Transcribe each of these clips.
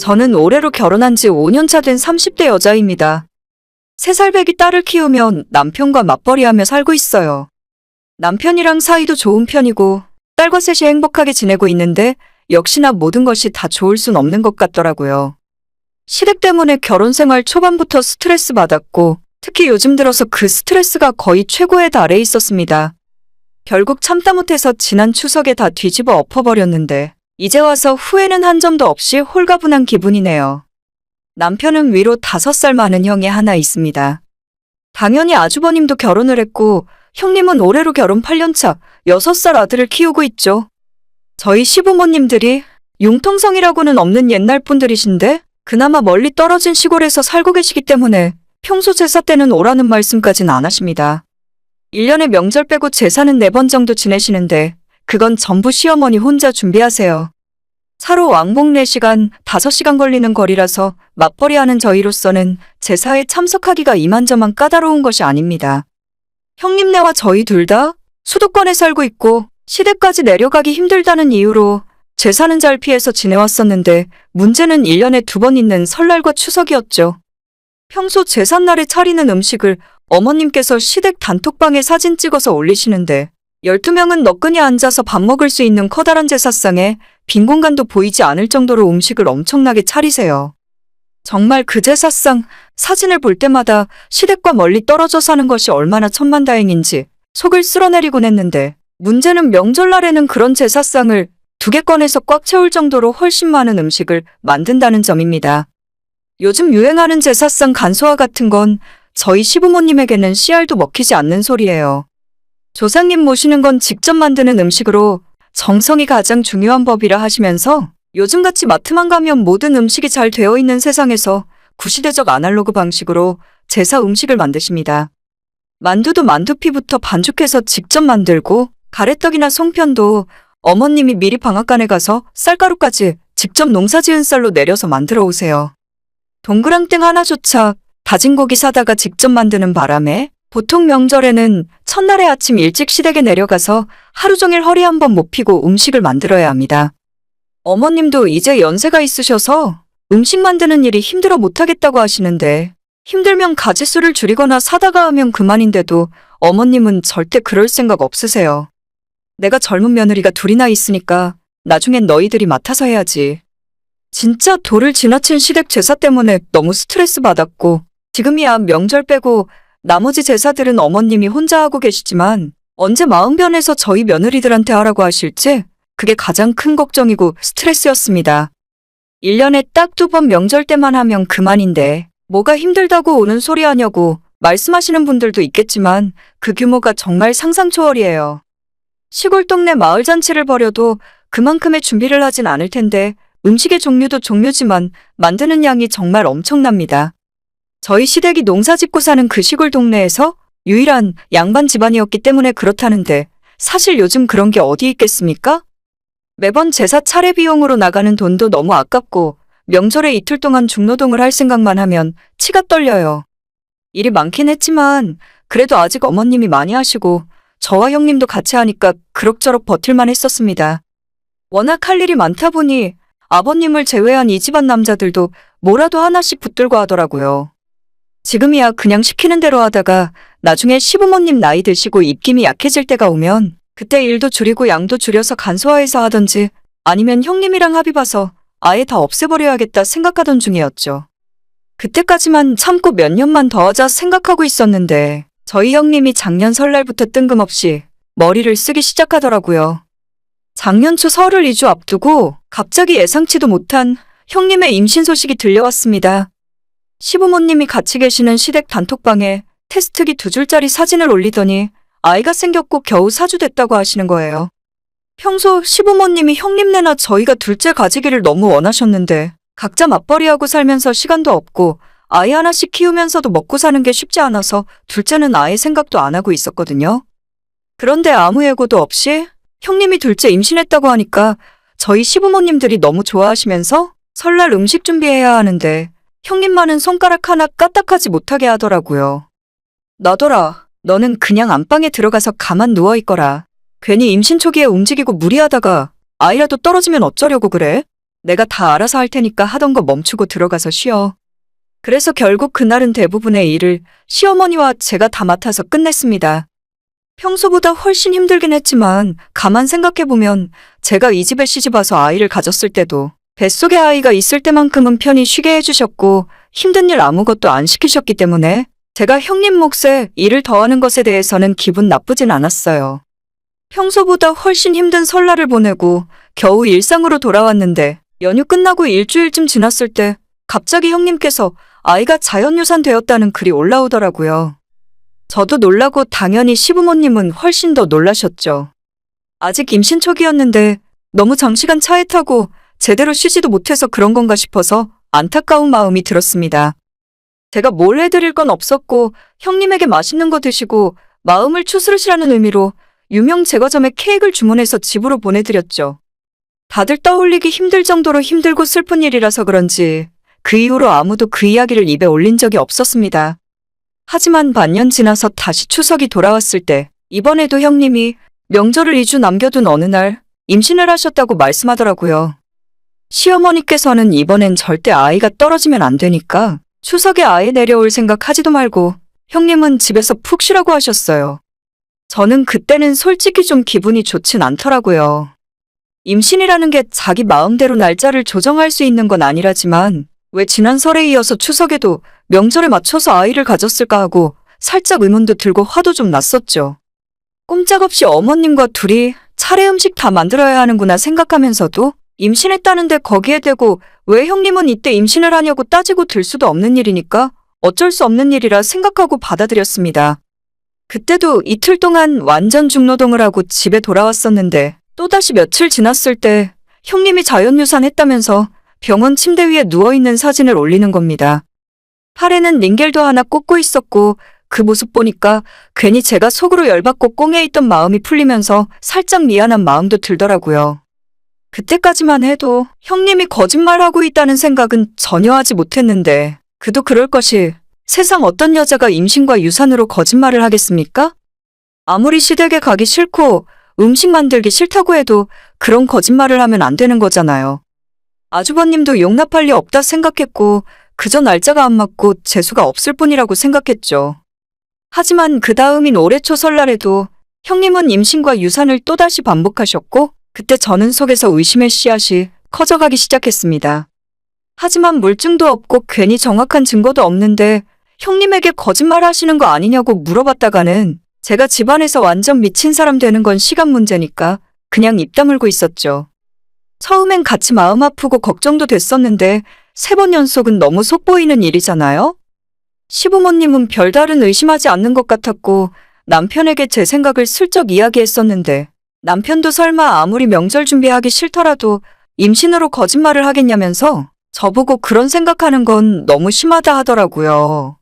저는 올해로 결혼한 지 5년 차 된 30대 여자입니다. 3살 배기 딸을 키우며 남편과 맞벌이하며 살고 있어요. 남편이랑 사이도 좋은 편이고 딸과 셋이 행복하게 지내고 있는데 역시나 모든 것이 다 좋을 순 없는 것 같더라고요. 시댁 때문에 결혼 생활 초반부터 스트레스 받았고 특히 요즘 들어서 그 스트레스가 거의 최고에 달해 있었습니다. 결국 참다 못해서 지난 추석에 다 뒤집어 엎어버렸는데 이제 와서 후회는 한 점도 없이 홀가분한 기분이네요. 남편은 위로 5살 많은 형이 하나 있습니다. 당연히 아주버님도 결혼을 했고 형님은 올해로 결혼 8년차 6살 아들을 키우고 있죠. 저희 시부모님들이 융통성이라고는 없는 옛날 분들이신데 그나마 멀리 떨어진 시골에서 살고 계시기 때문에 평소 제사 때는 오라는 말씀까진 안 하십니다. 1년에 명절 빼고 제사는 4번 정도 지내시는데 그건 전부 시어머니 혼자 준비하세요. 차로 왕복 4시간, 5시간 걸리는 거리라서 맞벌이하는 저희로서는 제사에 참석하기가 이만저만 까다로운 것이 아닙니다. 형님네와 저희 둘 다 수도권에 살고 있고 시댁까지 내려가기 힘들다는 이유로 제사는 잘 피해서 지내왔었는데 문제는 1년에 2번 있는 설날과 추석이었죠. 평소 제삿날에 차리는 음식을 어머님께서 시댁 단톡방에 사진 찍어서 올리시는데 12명은 너끈히 앉아서 밥 먹을 수 있는 커다란 제사상에 빈 공간도 보이지 않을 정도로 음식을 엄청나게 차리세요. 정말 그 제사상 사진을 볼 때마다 시댁과 멀리 떨어져 사는 것이 얼마나 천만다행인지 속을 쓸어내리곤 했는데 문제는 명절날에는 그런 제사상을 2개 꺼내서 꽉 채울 정도로 훨씬 많은 음식을 만든다는 점입니다. 요즘 유행하는 제사상 간소화 같은 건 저희 시부모님에게는 씨알도 먹히지 않는 소리예요. 조상님 모시는 건 직접 만드는 음식으로 정성이 가장 중요한 법이라 하시면서 요즘같이 마트만 가면 모든 음식이 잘 되어 있는 세상에서 구시대적 아날로그 방식으로 제사 음식을 만드십니다. 만두도 만두피부터 반죽해서 직접 만들고 가래떡이나 송편도 어머님이 미리 방앗간에 가서 쌀가루까지 직접 농사지은 쌀로 내려서 만들어 오세요. 동그랑땡 하나조차 다진 고기 사다가 직접 만드는 바람에 보통 명절에는 첫날에 아침 일찍 시댁에 내려가서 하루 종일 허리 한번 못 펴고 음식을 만들어야 합니다. 어머님도 이제 연세가 있으셔서 음식 만드는 일이 힘들어 못하겠다고 하시는데 힘들면 가짓수를 줄이거나 사다가 하면 그만인데도 어머님은 절대 그럴 생각 없으세요. 내가 젊은 며느리가 2이나 있으니까 나중엔 너희들이 맡아서 해야지. 진짜 도를 지나친 시댁 제사 때문에 너무 스트레스 받았고 지금이야 명절 빼고 나머지 제사들은 어머님이 혼자 하고 계시지만 언제 마음 변해서 저희 며느리들한테 하라고 하실지 그게 가장 큰 걱정이고 스트레스였습니다. 1년에 딱 2번 명절 때만 하면 그만인데 뭐가 힘들다고 오는 소리 하냐고 말씀하시는 분들도 있겠지만 그 규모가 정말 상상 초월이에요. 시골 동네 마을 잔치를 벌여도 그만큼의 준비를 하진 않을 텐데 음식의 종류도 종류지만 만드는 양이 정말 엄청납니다. 저희 시댁이 농사 짓고 사는 그 시골 동네에서 유일한 양반 집안이었기 때문에 그렇다는데 사실 요즘 그런 게 어디 있겠습니까? 매번 제사 차례 비용으로 나가는 돈도 너무 아깝고 명절에 이틀 동안 중노동을 할 생각만 하면 치가 떨려요. 일이 많긴 했지만 그래도 아직 어머님이 많이 하시고 저와 형님도 같이 하니까 그럭저럭 버틸만 했었습니다. 워낙 할 일이 많다 보니 아버님을 제외한 이 집안 남자들도 뭐라도 하나씩 붙들고 하더라고요. 지금이야 그냥 시키는 대로 하다가 나중에 시부모님 나이 드시고 입김이 약해질 때가 오면 그때 일도 줄이고 양도 줄여서 간소화해서 하던지 아니면 형님이랑 합의 봐서 아예 다 없애버려야겠다 생각하던 중이었죠. 그때까지만 참고 몇 년만 더 하자 생각하고 있었는데 저희 형님이 작년 설날부터 뜬금없이 머리를 쓰기 시작하더라고요. 작년 초 설을 2주 앞두고 갑자기 예상치도 못한 형님의 임신 소식이 들려왔습니다. 시부모님이 같이 계시는 시댁 단톡방에 테스트기 2줄짜리 사진을 올리더니 아이가 생겼고 겨우 4주 됐다고 하시는 거예요. 평소 시부모님이 형님네나 저희가 둘째 가지기를 너무 원하셨는데 각자 맞벌이하고 살면서 시간도 없고 아이 하나씩 키우면서도 먹고 사는 게 쉽지 않아서 둘째는 아예 생각도 안 하고 있었거든요. 그런데 아무 예고도 없이 형님이 둘째 임신했다고 하니까 저희 시부모님들이 너무 좋아하시면서 설날 음식 준비해야 하는데 형님만은 손가락 하나 까딱하지 못하게 하더라고요. 나더라. 너는 그냥 안방에 들어가서 가만 누워있거라. 괜히 임신 초기에 움직이고 무리하다가 아이라도 떨어지면 어쩌려고 그래? 내가 다 알아서 할 테니까 하던 거 멈추고 들어가서 쉬어. 그래서 결국 그날은 대부분의 일을 시어머니와 제가 다 맡아서 끝냈습니다. 평소보다 훨씬 힘들긴 했지만 가만 생각해보면 제가 이 집에 시집와서 아이를 가졌을 때도 뱃속에 아이가 있을 때만큼은 편히 쉬게 해주셨고 힘든 일 아무것도 안 시키셨기 때문에 제가 형님 몫에 일을 더하는 것에 대해서는 기분 나쁘진 않았어요. 평소보다 훨씬 힘든 설날을 보내고 겨우 일상으로 돌아왔는데 연휴 끝나고 일주일쯤 지났을 때 갑자기 형님께서 아이가 자연유산 되었다는 글이 올라오더라고요. 저도 놀라고 당연히 시부모님은 훨씬 더 놀라셨죠. 아직 임신 초기였는데 너무 장시간 차에 타고 제대로 쉬지도 못해서 그런 건가 싶어서 안타까운 마음이 들었습니다. 제가 뭘 해드릴 건 없었고 형님에게 맛있는 거 드시고 마음을 추스르시라는 의미로 유명 제과점에 케이크를 주문해서 집으로 보내드렸죠. 다들 떠올리기 힘들 정도로 힘들고 슬픈 일이라서 그런지 그 이후로 아무도 그 이야기를 입에 올린 적이 없었습니다. 하지만 반년 지나서 다시 추석이 돌아왔을 때 이번에도 형님이 명절을 2주 남겨둔 어느 날 임신을 하셨다고 말씀하더라고요. 시어머니께서는 이번엔 절대 아이가 떨어지면 안 되니까 추석에 아이 내려올 생각 하지도 말고 형님은 집에서 푹 쉬라고 하셨어요. 저는 그때는 솔직히 좀 기분이 좋진 않더라고요. 임신이라는 게 자기 마음대로 날짜를 조정할 수 있는 건 아니라지만 왜 지난 설에 이어서 추석에도 명절에 맞춰서 아이를 가졌을까 하고 살짝 의문도 들고 화도 좀 났었죠. 꼼짝없이 어머님과 둘이 차례 음식 다 만들어야 하는구나 생각하면서도 임신했다는데 거기에 대고 왜 형님은 이때 임신을 하냐고 따지고 들 수도 없는 일이니까 어쩔 수 없는 일이라 생각하고 받아들였습니다. 그때도 이틀 동안 완전 중노동을 하고 집에 돌아왔었는데 또다시 며칠 지났을 때 형님이 자연유산 했다면서 병원 침대 위에 누워있는 사진을 올리는 겁니다. 팔에는 링겔도 하나 꽂고 있었고 그 모습 보니까 괜히 제가 속으로 열받고 꽁에 있던 마음이 풀리면서 살짝 미안한 마음도 들더라고요. 그때까지만 해도 형님이 거짓말하고 있다는 생각은 전혀 하지 못했는데 그도 그럴 것이 세상 어떤 여자가 임신과 유산으로 거짓말을 하겠습니까? 아무리 시댁에 가기 싫고 음식 만들기 싫다고 해도 그런 거짓말을 하면 안 되는 거잖아요. 아주버님도 용납할 리 없다 생각했고 그저 날짜가 안 맞고 재수가 없을 뿐이라고 생각했죠. 하지만 그 다음인 올해 초 설날에도 형님은 임신과 유산을 또다시 반복하셨고 그때 저는 속에서 의심의 씨앗이 커져가기 시작했습니다. 하지만 물증도 없고 괜히 정확한 증거도 없는데 형님에게 거짓말 하시는 거 아니냐고 물어봤다가는 제가 집안에서 완전 미친 사람 되는 건 시간 문제니까 그냥 입 다물고 있었죠. 처음엔 같이 마음 아프고 걱정도 됐었는데 3번 연속은 너무 속보이는 일이잖아요? 시부모님은 별다른 의심하지 않는 것 같았고 남편에게 제 생각을 슬쩍 이야기했었는데 남편도 설마 아무리 명절 준비하기 싫더라도 임신으로 거짓말을 하겠냐면서 저보고 그런 생각하는 건 너무 심하다 하더라고요.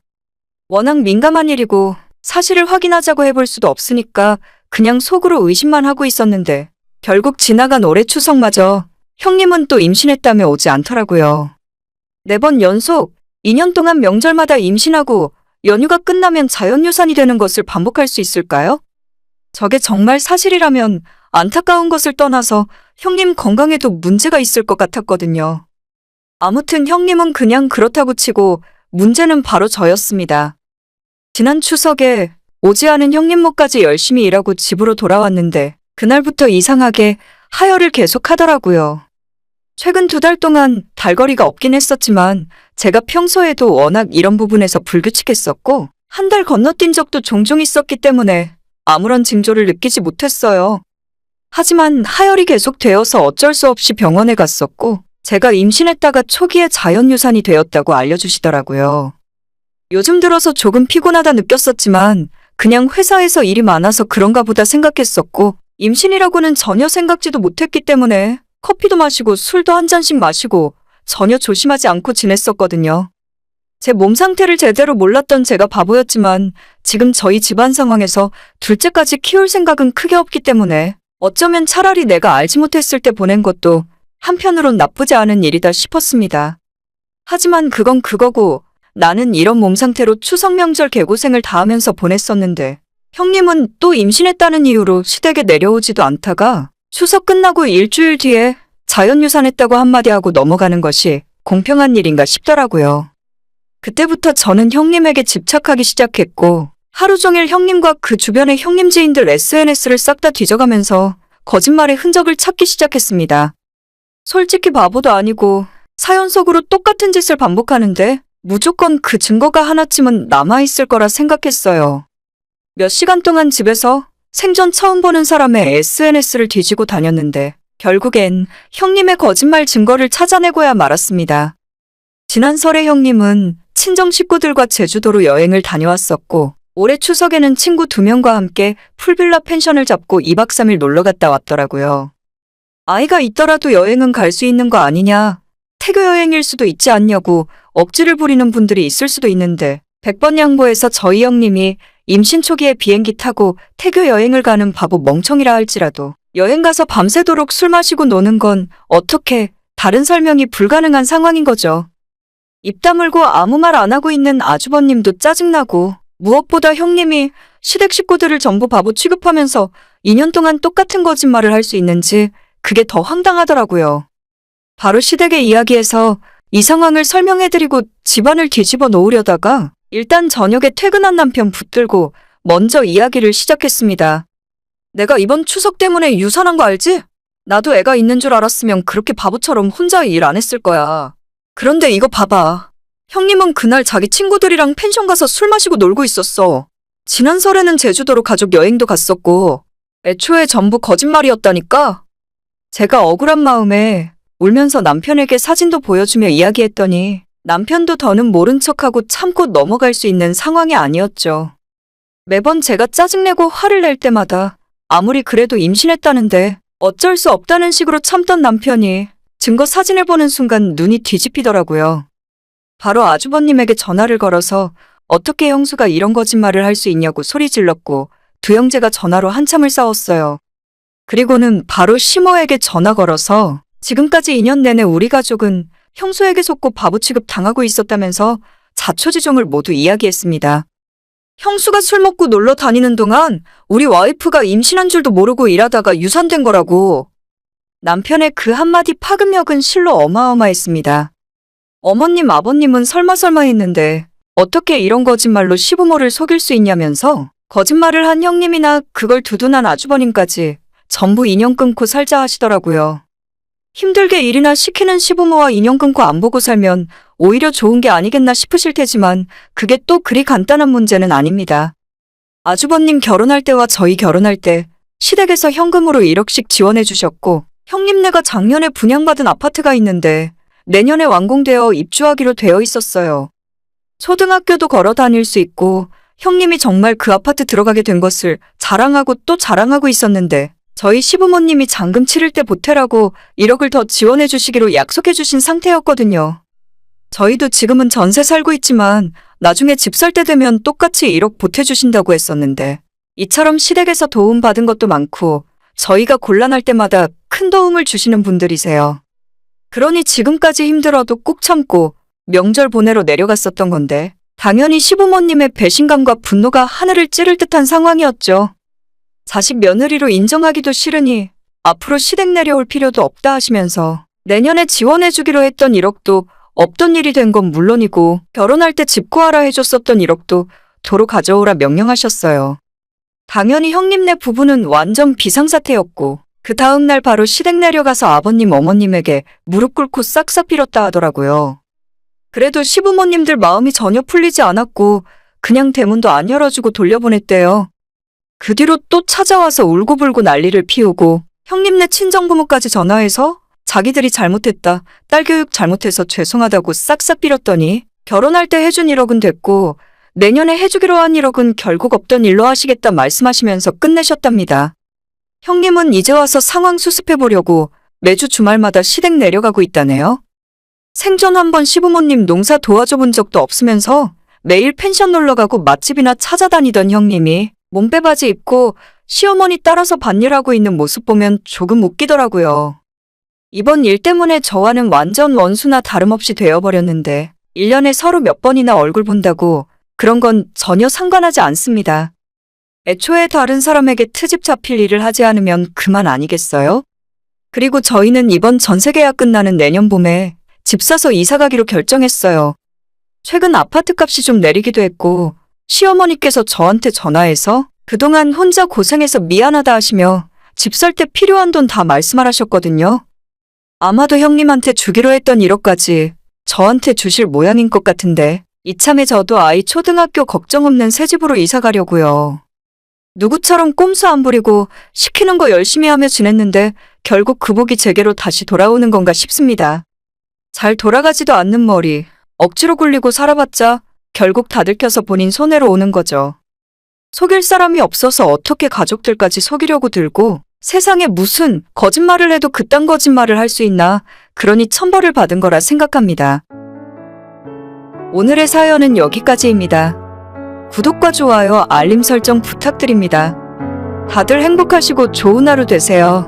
워낙 민감한 일이고 사실을 확인하자고 해볼 수도 없으니까 그냥 속으로 의심만 하고 있었는데 결국 지나간 올해 추석마저 형님은 또 임신했다며 오지 않더라고요. 4번 연속 2년 동안 명절마다 임신하고 연휴가 끝나면 자연유산이 되는 것을 반복할 수 있을까요? 저게 정말 사실이라면 안타까운 것을 떠나서 형님 건강에도 문제가 있을 것 같았거든요. 아무튼 형님은 그냥 그렇다고 치고 문제는 바로 저였습니다. 지난 추석에 오지 않은 형님 몫까지 열심히 일하고 집으로 돌아왔는데 그날부터 이상하게 하혈을 계속 하더라고요. 최근 2달 동안 달거리가 없긴 했었지만 제가 평소에도 워낙 이런 부분에서 불규칙했었고 1달 건너뛴 적도 종종 있었기 때문에 아무런 징조를 느끼지 못했어요. 하지만 하혈이 계속되어서 어쩔 수 없이 병원에 갔었고 제가 임신했다가 초기에 자연유산이 되었다고 알려주시더라고요. 요즘 들어서 조금 피곤하다 느꼈었지만 그냥 회사에서 일이 많아서 그런가 보다 생각했었고 임신이라고는 전혀 생각지도 못했기 때문에 커피도 마시고 술도 한 잔씩 마시고 전혀 조심하지 않고 지냈었거든요. 제 몸 상태를 제대로 몰랐던 제가 바보였지만 지금 저희 집안 상황에서 둘째까지 키울 생각은 크게 없기 때문에 어쩌면 차라리 내가 알지 못했을 때 보낸 것도 한편으론 나쁘지 않은 일이다 싶었습니다. 하지만 그건 그거고 나는 이런 몸 상태로 추석 명절 개고생을 다 하면서 보냈었는데 형님은 또 임신했다는 이유로 시댁에 내려오지도 않다가 추석 끝나고 일주일 뒤에 자연유산했다고 한마디 하고 넘어가는 것이 공평한 일인가 싶더라고요. 그때부터 저는 형님에게 집착하기 시작했고 하루 종일 형님과 그 주변의 형님 지인들 SNS를 싹 다 뒤져가면서 거짓말의 흔적을 찾기 시작했습니다. 솔직히 바보도 아니고 사연 속으로 똑같은 짓을 반복하는데 무조건 그 증거가 하나쯤은 남아있을 거라 생각했어요. 몇 시간 동안 집에서 생전 처음 보는 사람의 SNS를 뒤지고 다녔는데 결국엔 형님의 거짓말 증거를 찾아내고야 말았습니다. 지난 설에 형님은 친정 식구들과 제주도로 여행을 다녀왔었고 올해 추석에는 친구 2명과 함께 풀빌라 펜션을 잡고 2박 3일 놀러 갔다 왔더라고요. 아이가 있더라도 여행은 갈 수 있는 거 아니냐, 태교 여행일 수도 있지 않냐고 억지를 부리는 분들이 있을 수도 있는데 100번 양보해서 저희 형님이 임신 초기에 비행기 타고 태교 여행을 가는 바보 멍청이라 할지라도 여행 가서 밤새도록 술 마시고 노는 건 어떻게 다른 설명이 불가능한 상황인 거죠. 입 다물고 아무 말 안 하고 있는 아주버님도 짜증나고 무엇보다 형님이 시댁 식구들을 전부 바보 취급하면서 2년 동안 똑같은 거짓말을 할 수 있는지 그게 더 황당하더라고요. 바로 시댁의 이야기에서 이 상황을 설명해드리고 집안을 뒤집어 놓으려다가 일단 저녁에 퇴근한 남편 붙들고 먼저 이야기를 시작했습니다. 내가 이번 추석 때문에 유산한 거 알지? 나도 애가 있는 줄 알았으면 그렇게 바보처럼 혼자 일 안 했을 거야. 그런데 이거 봐봐. 형님은 그날 자기 친구들이랑 펜션 가서 술 마시고 놀고 있었어. 지난 설에는 제주도로 가족 여행도 갔었고 애초에 전부 거짓말이었다니까? 제가 억울한 마음에 울면서 남편에게 사진도 보여주며 이야기했더니 남편도 더는 모른 척하고 참고 넘어갈 수 있는 상황이 아니었죠. 매번 제가 짜증내고 화를 낼 때마다 아무리 그래도 임신했다는데 어쩔 수 없다는 식으로 참던 남편이 증거 사진을 보는 순간 눈이 뒤집히더라고요. 바로 아주버님에게 전화를 걸어서 어떻게 형수가 이런 거짓말을 할 수 있냐고 소리 질렀고 두 형제가 전화로 한참을 싸웠어요. 그리고는 바로 시모에게 전화 걸어서 지금까지 2년 내내 우리 가족은 형수에게 속고 바보 취급 당하고 있었다면서 자초지종을 모두 이야기했습니다. 형수가 술 먹고 놀러 다니는 동안 우리 와이프가 임신한 줄도 모르고 일하다가 유산된 거라고. 남편의 그 한마디 파급력은 실로 어마어마했습니다. 어머님, 아버님은 설마 했는데 어떻게 이런 거짓말로 시부모를 속일 수 있냐면서 거짓말을 한 형님이나 그걸 두둔한 아주버님까지 전부 인연 끊고 살자 하시더라고요. 힘들게 일이나 시키는 시부모와 인연 끊고 안 보고 살면 오히려 좋은 게 아니겠나 싶으실 테지만 그게 또 그리 간단한 문제는 아닙니다. 아주버님 결혼할 때와 저희 결혼할 때 시댁에서 현금으로 1억씩 지원해 주셨고 형님네가 작년에 분양받은 아파트가 있는데 내년에 완공되어 입주하기로 되어 있었어요. 초등학교도 걸어 다닐 수 있고 형님이 정말 그 아파트 들어가게 된 것을 자랑하고 또 자랑하고 있었는데 저희 시부모님이 잔금 치를 때 보태라고 1억을 더 지원해 주시기로 약속해 주신 상태였거든요. 저희도 지금은 전세 살고 있지만 나중에 집 살 때 되면 똑같이 1억 보태주신다고 했었는데 이처럼 시댁에서 도움 받은 것도 많고 저희가 곤란할 때마다 큰 도움을 주시는 분들이세요. 그러니 지금까지 힘들어도 꾹 참고 명절 보내러 내려갔었던 건데 당연히 시부모님의 배신감과 분노가 하늘을 찌를 듯한 상황이었죠. 자식 며느리로 인정하기도 싫으니 앞으로 시댁 내려올 필요도 없다 하시면서 내년에 지원해주기로 했던 1억도 없던 일이 된 건 물론이고 결혼할 때 집 구하라 해줬었던 1억도 도로 가져오라 명령하셨어요. 당연히 형님네 부부는 완전 비상사태였고 그 다음날 바로 시댁 내려가서 아버님 어머님에게 무릎 꿇고 싹싹 빌었다 하더라고요. 그래도 시부모님들 마음이 전혀 풀리지 않았고 그냥 대문도 안 열어주고 돌려보냈대요. 그 뒤로 또 찾아와서 울고불고 난리를 피우고 형님네 친정부모까지 전화해서 자기들이 잘못했다, 딸 교육 잘못해서 죄송하다고 싹싹 빌었더니 결혼할 때 해준 1억은 됐고 내년에 해주기로 한 1억은 결국 없던 일로 하시겠다 말씀하시면서 끝내셨답니다. 형님은 이제 와서 상황 수습해보려고 매주 주말마다 시댁 내려가고 있다네요. 생전 한번 시부모님 농사 도와줘 본 적도 없으면서 매일 펜션 놀러가고 맛집이나 찾아다니던 형님이 몸빼바지 입고 시어머니 따라서 밭일하고 있는 모습 보면 조금 웃기더라고요. 이번 일 때문에 저와는 완전 원수나 다름없이 되어버렸는데 1년에 서로 몇 번이나 얼굴 본다고 그런 건 전혀 상관하지 않습니다. 애초에 다른 사람에게 트집 잡힐 일을 하지 않으면 그만 아니겠어요? 그리고 저희는 이번 전세 계약 끝나는 내년 봄에 집 사서 이사 가기로 결정했어요. 최근 아파트 값이 좀 내리기도 했고 시어머니께서 저한테 전화해서 그동안 혼자 고생해서 미안하다 하시며 집 살 때 필요한 돈 다 말씀하셨거든요. 아마도 형님한테 주기로 했던 1억까지 저한테 주실 모양인 것 같은데 이참에 저도 아이 초등학교 걱정 없는 새 집으로 이사 가려고요. 누구처럼 꼼수 안 부리고 시키는 거 열심히 하며 지냈는데 결국 그 복이 제게로 다시 돌아오는 건가 싶습니다. 잘 돌아가지도 않는 머리, 억지로 굴리고 살아봤자 결국 다 들켜서 본인 손해로 오는 거죠. 속일 사람이 없어서 어떻게 가족들까지 속이려고 들고 세상에 무슨 거짓말을 해도 그딴 거짓말을 할 수 있나, 그러니 천벌을 받은 거라 생각합니다. 오늘의 사연은 여기까지입니다. 구독과 좋아요, 알림 설정 부탁드립니다. 다들 행복하시고 좋은 하루 되세요.